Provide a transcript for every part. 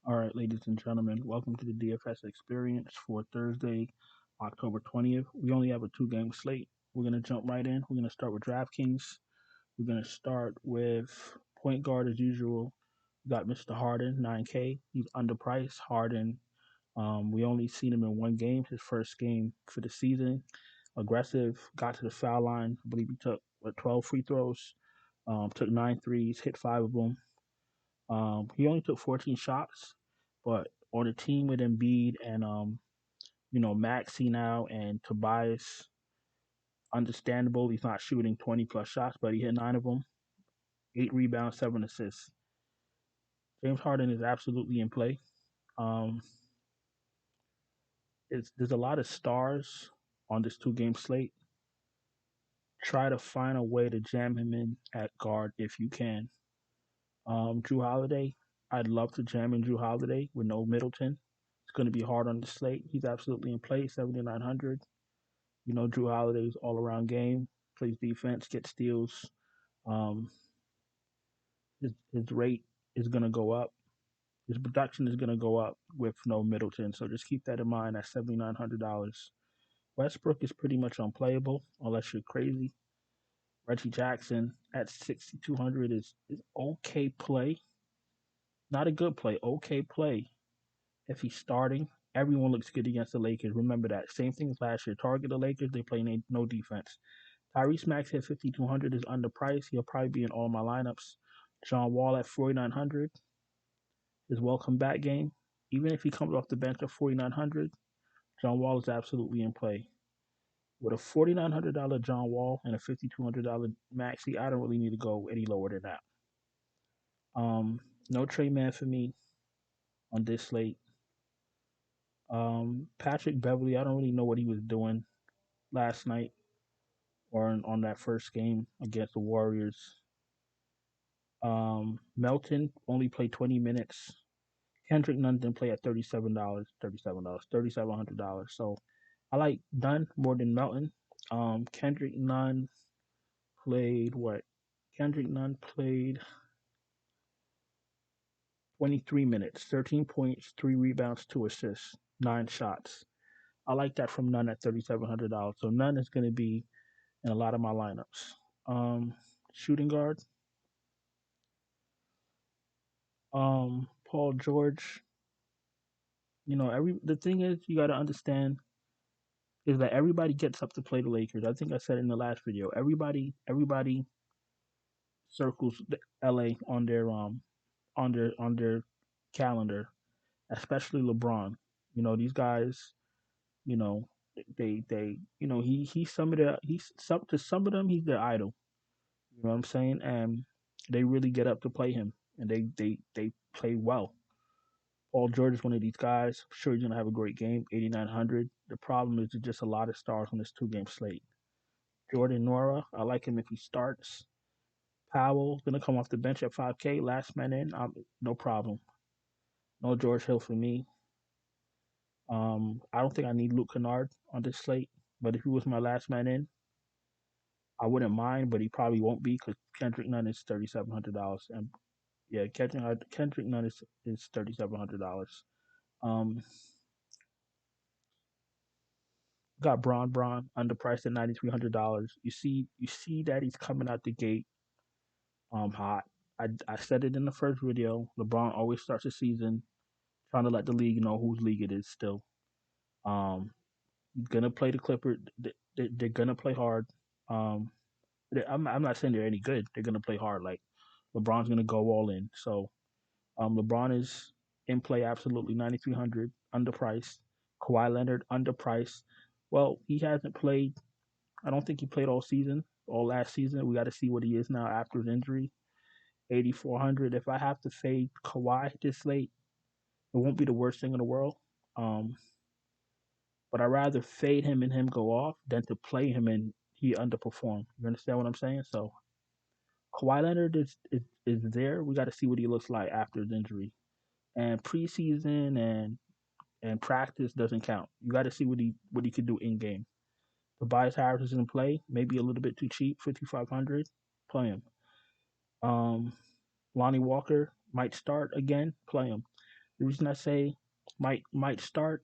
All right, ladies and gentlemen, welcome to the DFS experience for Thursday, October 20th. We only have a two-game slate. We're going to jump right in. We're going to start with Draftkings. We're going to start with point guard as usual. We got Mr. Harden, 9K. He's underpriced. Harden, we only seen him in one game, his first game for the season. Aggressive, got to the foul line. I believe he took 12 free throws, took 9 threes, hit five of them. He only took 14 shots, but on a team with Embiid and Maxey now and Tobias, understandable. He's not shooting 20 plus shots, but he hit nine of them, 8 rebounds, 7 assists. James Harden is absolutely in play. Um, there's a lot of stars on this two-game slate. Try to find a way to jam him in at guard if you can. Drew Holiday, I'd love to jam in Drew Holiday with no Middleton. It's going to be hard on the slate. He's absolutely in play, 7,900. Drew Holiday's all around game, plays defense, gets steals. Um, his rate is going to go up. His production is going to go up with no Middleton. So just keep that in mind at $7,900. Westbrook is pretty much unplayable unless you're crazy. Reggie Jackson at 6,200 is okay play. Not a good play, okay play. If he's starting, everyone looks good against the Lakers. Remember that. Same thing as last year. Target the Lakers, they play no defense. Tyrese Max at 5,200 is underpriced. He'll probably be in all my lineups. John Wall at 4,900 is welcome back game. Even if he comes off the bench at 4,900, John Wall is absolutely in play. With a $4,900 John Wall and a $5,200 Maxi, I don't really need to go any lower than that. No Trey Man for me on this slate. Patrick Beverly, I don't really know what he was doing last night or on that first game against the Warriors. Melton only played 20 minutes. Kendrick Nunn didn't play at $37. So I like Nunn more than Melton. Kendrick Nunn played what? Kendrick Nunn played 23 minutes, 13 points, 3 rebounds, 2 assists, 9 shots. I like that from Nunn at $3,700. So Nunn is going to be in a lot of my lineups. Shooting guard, Paul George. The thing is you got to understand is that everybody gets up to play the Lakers. I think I said in the last video. Everybody circles LA on their calendar, especially LeBron. These guys. You know they he's some of the he's some to some of them he's their idol. You know what I'm saying? And they really get up to play him, and they play well. Paul George is one of these guys. I'm sure he's gonna have a great game. 8,900. The problem is there's just a lot of stars on this two-game slate. Jordan Nora, I like him if he starts. Powell gonna come off the bench at 5K. Last man in, no problem. No George Hill for me. I don't think I need Luke Kennard on this slate, but if he was my last man in, I wouldn't mind. But he probably won't be because Kendrick Nunn is $3,700, and yeah, Kendrick Nunn is $3,700. Um, got Braun underpriced at $9,300. You see that he's coming out the gate hot. I said it in the first video. LeBron always starts a season trying to let the league know whose league it is still. Um, he's gonna play the Clippers. They're gonna play hard. Um, I'm not saying they're any good. They're gonna play hard. Like LeBron's gonna go all in. So LeBron is in play absolutely 9,300 underpriced. Kawhi Leonard underpriced. Well, he hasn't played. I don't think he played all season, all last season. We got to see what he is now after his injury. 8,400. If I have to fade Kawhi this late, it won't be the worst thing in the world. Um, but I'd rather fade him and him go off than to play him and he underperform. You understand what I'm saying? So Kawhi Leonard is there. We got to see what he looks like after his injury. And preseason and practice doesn't count. You got to see what he could do in game. Tobias Harris is in play, maybe a little bit too cheap, 5,500. Play him. Um, Lonnie Walker might start again. Play him. The reason I say might start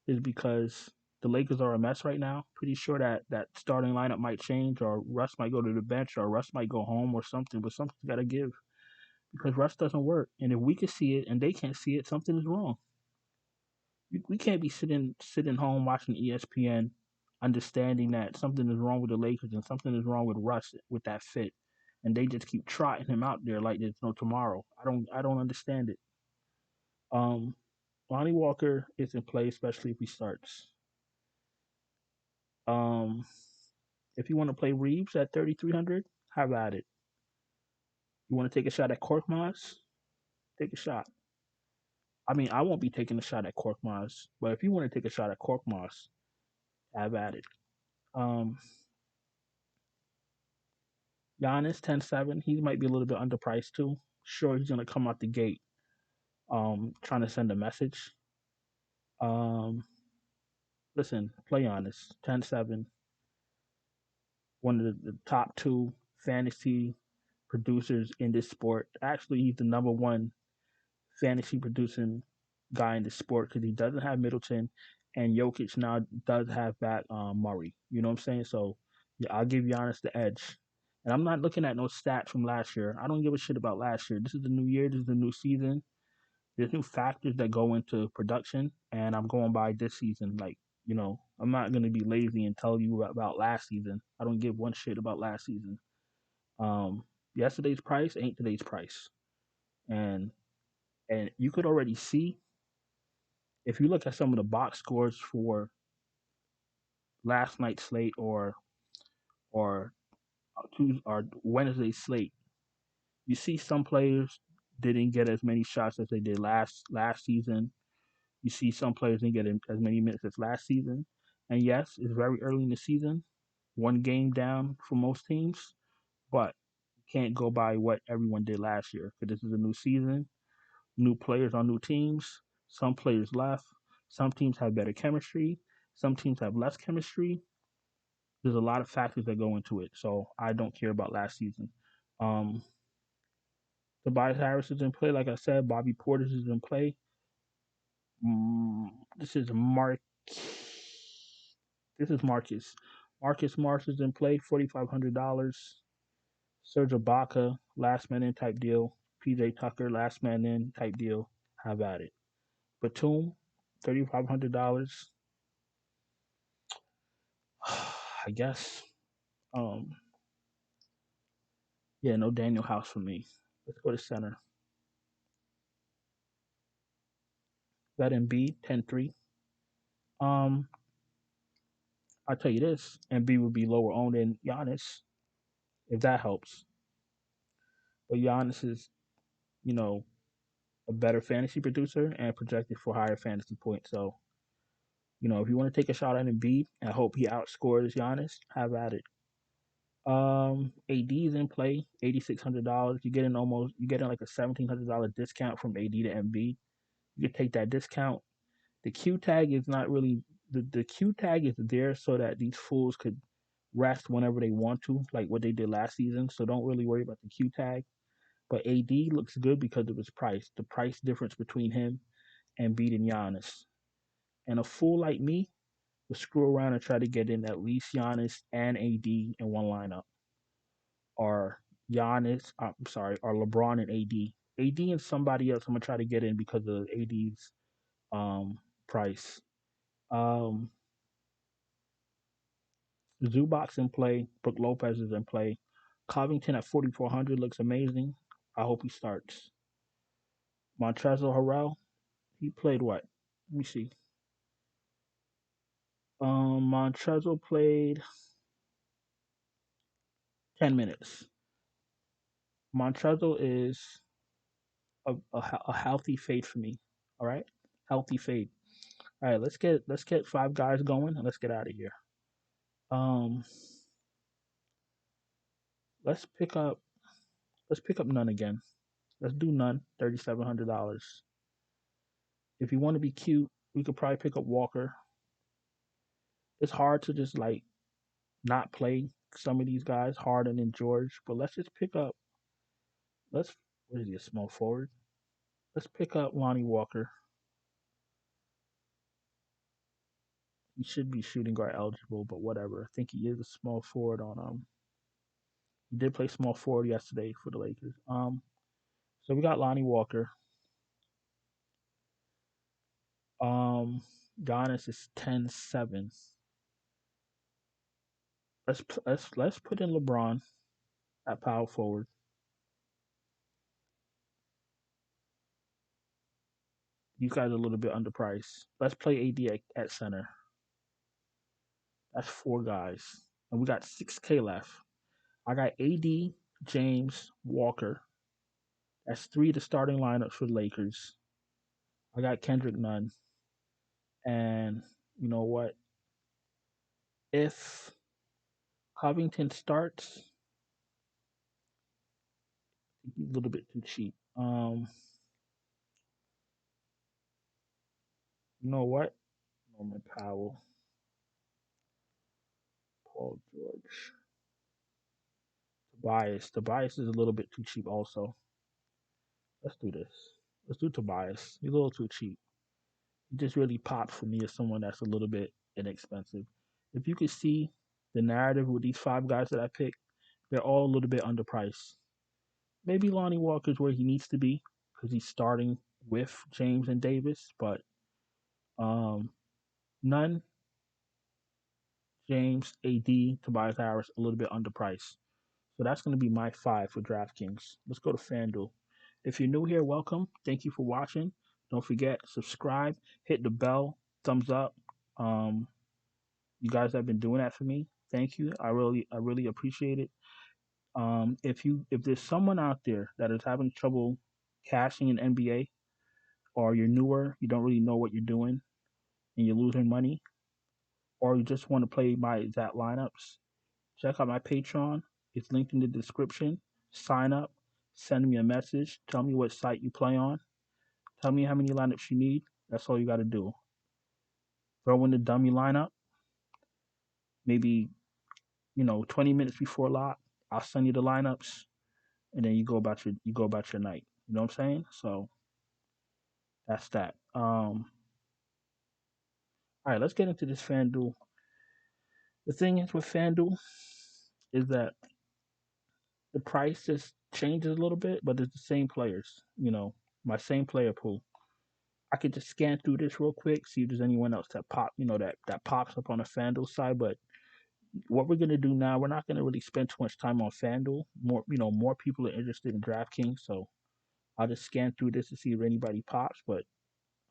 is because the Lakers are a mess right now. Pretty sure that starting lineup might change, or Russ might go to the bench, or Russ might go home, or something. But something's got to give because Russ doesn't work. And if we can see it and they can't see it, something is wrong. We can't be sitting home watching ESPN, understanding that something is wrong with the Lakers and something is wrong with Russ with that fit, and they just keep trotting him out there like there's no tomorrow. I don't understand it. Um, Lonnie Walker is in play, especially if he starts. Um, if you want to play Reeves at 3,300, have at it. You want to take a shot at Korkmaz? Take a shot. I mean, I won't be taking a shot at Korkmaz, but if you want to take a shot at Korkmaz, have at it. Um, Giannis 10-7. He might be a little bit underpriced too. Sure, he's gonna come out the gate, trying to send a message. Um, Listen, play Giannis 10-7. One of the top two fantasy producers in this sport. Actually, he's the number one fantasy producing guy in the sport because he doesn't have Middleton, and Jokic now does have back Murray. You know what I'm saying? So yeah, I'll give Giannis the edge. And I'm not looking at no stats from last year. I don't give a shit about last year. This is the new year. This is the new season. There's new factors that go into production, and I'm going by this season. Like, I'm not gonna be lazy and tell you about last season. I don't give one shit about last season. Um, Yesterday's price ain't today's price, and you could already see if you look at some of the box scores for last night's slate or Tuesday or Wednesday's slate, you see some players didn't get as many shots as they did last season. You see some players didn't get as many minutes as last season. And yes, it's very early in the season, one game down for most teams, but you can't go by what everyone did last year because this is a new season, new players on new teams. Some players left. Some teams have better chemistry. Some teams have less chemistry. There's a lot of factors that go into it. So I don't care about last season. Um, Tobias Harris is in play. Like I said, Bobby Portis is in play. This is Mark. This is Marcus. Marcus Morris is in play. $4,500. Serge Ibaka, last man in type deal. PJ Tucker, last man in type deal. How about it? Batum, $3,500. I guess. Um, yeah, no Daniel House for me. Let's go to center. That Embiid, 10-3. Um, I'll tell you this, Embiid would be lower owned than Giannis, if that helps. But Giannis is, you know, a better fantasy producer and projected for higher fantasy points. So, if you want to take a shot at Embiid and hope he outscores Giannis, have at it. AD is in play, $8,600. You're getting like a $1,700 discount from AD to Embiid. You can take that discount. The Q tag is not really the Q tag is there so that these fools could rest whenever they want to, like what they did last season. So don't really worry about the Q tag. But AD looks good because of his price. The price difference between him and beating Giannis. And a fool like me would screw around and try to get in at least Giannis and AD in one lineup, or or LeBron and AD. AD and somebody else I'm gonna try to get in because of AD's price. Um, Zubac's in play. Brook Lopez is in play. Covington at 4,400 looks amazing. I hope he starts. Montrezl Harrell, he played what? Let me see. Montrezl played 10 minutes. Montrezl is a healthy fade for me. All right, healthy fade. All right, let's get five guys going and let's get out of here. Um, let's pick up none again. Let's do none. $3,700. If you want to be cute, we could probably pick up Walker. It's hard to just like not play some of these guys, Harden and George, but let's just pick up. Let's What is he, a small forward? Let's pick up Lonnie Walker. He should be shooting guard eligible, but whatever. I think he is a small forward on he did play small forward yesterday for the Lakers. So we got Lonnie Walker. Um Giannis is 10-7. Let's put in LeBron at power forward. You guys are a little bit underpriced. Let's play AD at center. That's four guys. And we got 6K left. I got AD, James, Walker. That's three of the starting lineups for the Lakers. I got Kendrick Nunn. And you know what? If Covington starts, he's a little bit too cheap. You know what? Norman Powell, Paul George, Tobias. Tobias is a little bit too cheap also. Let's do this. Let's do Tobias. He's a little too cheap. He just really pops for me as someone that's a little bit inexpensive. If you could see the narrative with these five guys that I picked, they're all a little bit underpriced. Maybe Lonnie Walker's where he needs to be because he's starting with James and Davis, but um, Nunn, James, AD, Tobias Harris, a little bit underpriced. So that's going to be my five for DraftKings. Let's go to FanDuel. If you're new here, welcome. Thank you for watching. Don't forget, subscribe, hit the bell, thumbs up. Um, you guys have been doing that for me. Thank you. I really appreciate it. If there's someone out there that is having trouble cashing in NBA, or you're newer, you don't really know what you're doing, and you're losing money, or you just want to play my exact lineups, check out my Patreon. It's linked in the description. Sign up, send me a message, tell me what site you play on, tell me how many lineups you need. That's all you got to do. Throw in the dummy lineup, maybe 20 minutes before lock. I'll send you the lineups, and then you go about your night. You know what I'm saying? So that's that. All right, let's get into this FanDuel. The thing is with FanDuel is that the price just changes a little bit, but it's the same players. My same player pool. I could just scan through this real quick, see if there's anyone else that pops up on the FanDuel side. But what we're gonna do now, we're not gonna really spend too much time on FanDuel. More people are interested in DraftKings, so I'll just scan through this to see if anybody pops. But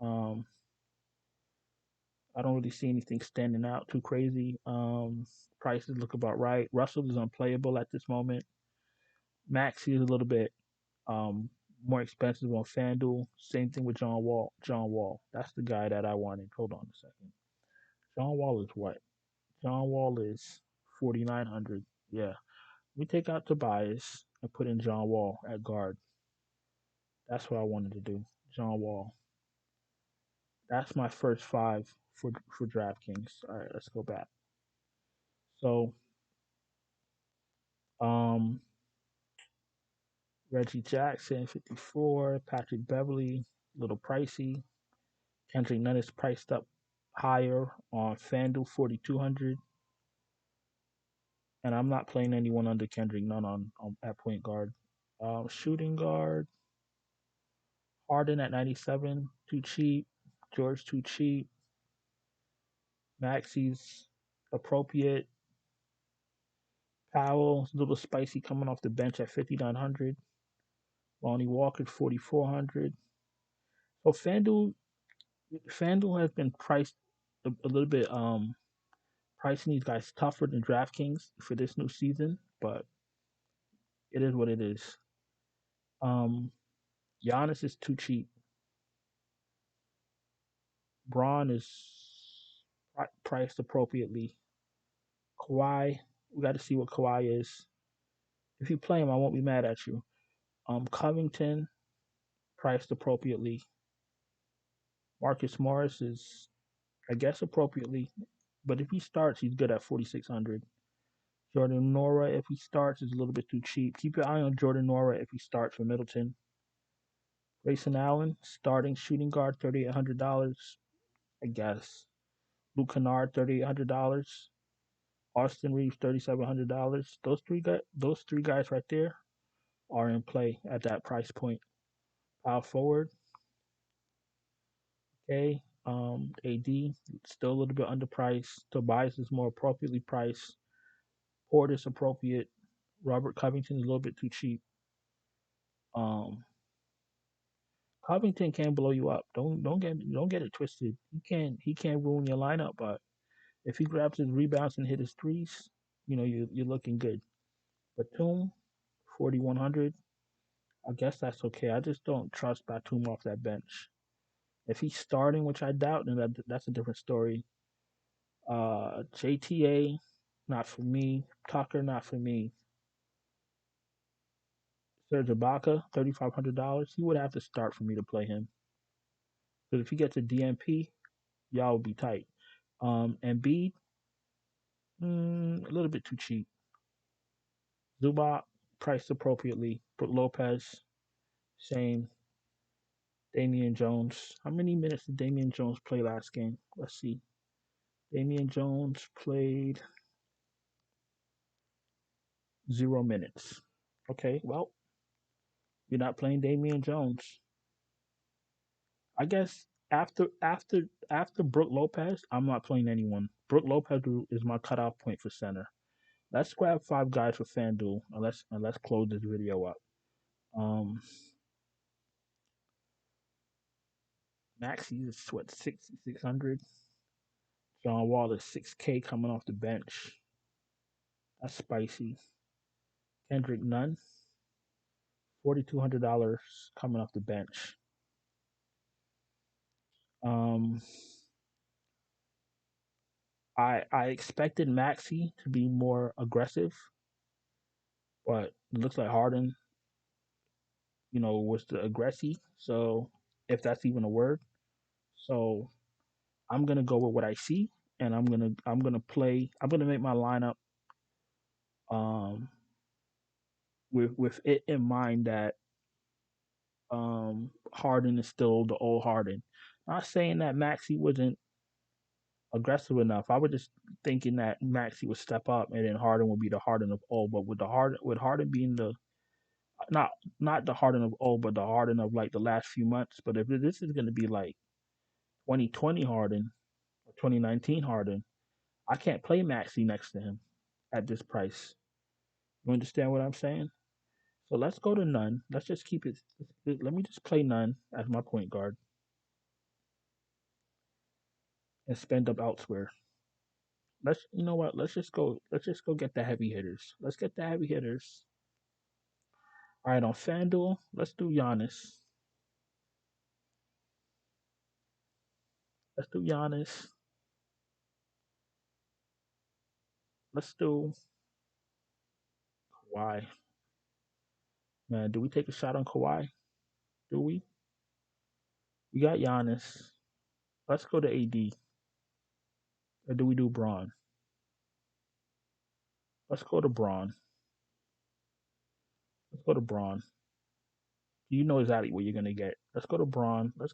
um, I don't really see anything standing out too crazy. Prices look about right. Russell is unplayable at this moment. Maxey is a little bit um, more expensive on FanDuel. Same thing with John Wall. John Wall. That's the guy that I wanted. Hold on a second. John Wall is what? John Wall is 4,900. Yeah. We take out Tobias and put in John Wall at guard. That's what I wanted to do. John Wall. That's my first five for DraftKings. All right, let's go back. So, um, Reggie Jackson, 54. Patrick Beverly, a little pricey. Kendrick Nunn is priced up higher on FanDuel, 4,200. And I'm not playing anyone under Kendrick Nunn on at point guard. Shooting guard, Harden at 97, too cheap. George too cheap. Maxey's appropriate. Powell's a little spicy coming off the bench at 5,900. Lonnie Walker 4,400. So FanDuel has been priced a little bit pricing these guys tougher than DraftKings for this new season, but it is what it is. Um, Giannis is too cheap. Braun is priced appropriately. Kawhi, we got to see what Kawhi is. If you play him, I won't be mad at you. Covington, priced appropriately. Marcus Morris is, I guess, appropriately, but if he starts, he's good at 4,600. Jordan Nora, if he starts, is a little bit too cheap. Keep your eye on Jordan Nora if he starts for Middleton. Grayson Allen, starting shooting guard, $3,800, I guess. Luke Kennard, $3,800. Austin Reeves, $3,700. Those three guys right there are in play at that price point. Power forward, okay. AD still a little bit underpriced. Tobias is more appropriately priced. Portis appropriate. Robert Covington is a little bit too cheap. Um, Covington can blow you up. Don't get it twisted. He can't ruin your lineup, but if he grabs his rebounds and hit his threes, you're looking good. Batum, 4,100. I guess that's okay. I just don't trust Batum off that bench. If he's starting, which I doubt, then that's a different story. JTA, not for me. Tucker, not for me. Serge Ibaka, $3,500. He would have to start for me to play him. Because if he gets a DMP, y'all will be tight. Embiid, a little bit too cheap. Zubac, priced appropriately. Brook Lopez, same. Damian Jones. How many minutes did Damian Jones play last game? Let's see. Damian Jones played 0 minutes. Okay, well, you're not playing Damian Jones. I guess after Brook Lopez, I'm not playing anyone. Brook Lopez is my cutoff point for center. Let's grab 5 guys for FanDuel and let's close this video up. Um, Maxi is what 6,600. John Wall is 6K coming off the bench. That's spicy. Kendrick Nunn, $4,200 coming off the bench. Um, I expected Maxi to be more aggressive, but it looks like Harden, was the aggressy. So if that's even a word, so I'm gonna go with what I see, and I'm gonna make my lineup um with it in mind that Harden is still the old Harden. Not saying that Maxi wasn't aggressive enough. I was just thinking that Maxi would step up and then Harden would be the Harden of old. But with Harden being the not not the Harden of old, but the Harden of like the last few months. But if this is gonna be like 2020 Harden or 2019 Harden, I can't play Maxi next to him at this price. You understand what I'm saying? So let's go to none. Let's just keep it. Let me just play none as my point guard and spend up elsewhere. You know what? Let's just go. Let's just go get the heavy hitters. Let's get the heavy hitters. All right, on FanDuel, let's do Giannis. Let's do Giannis. Let's do Kawhi. Man, do we take a shot on Kawhi? Do we? We got Giannis. Let's go to AD. Or do we do Braun? Let's go to Braun. Let's go to Braun. You know exactly what you're gonna get. Let's go to Braun. Let's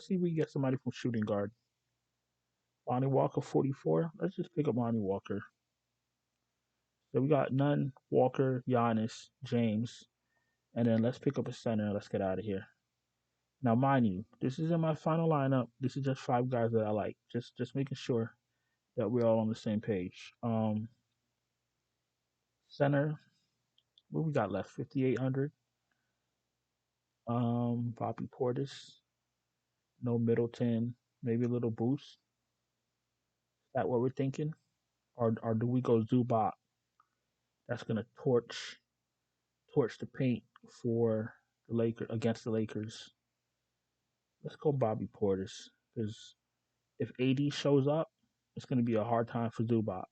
see if we get somebody from shooting guard. Lonnie Walker 44. Let's just pick up Lonnie Walker. So we got Nunn, Walker, Giannis, James, and then let's pick up a center and let's get out of here. Now, mind you, this isn't my final lineup. This is just 5 guys that I like. Just making sure that we're all on the same page. Center, what we got left? 5,800. Bobby Portis, no Middleton, maybe a little boost. Is that what we're thinking? Or do we go Zubac? That's gonna torch the paint for the Lakers against the Lakers. Let's go Bobby Portis because if AD shows up, it's gonna be a hard time for Zubac.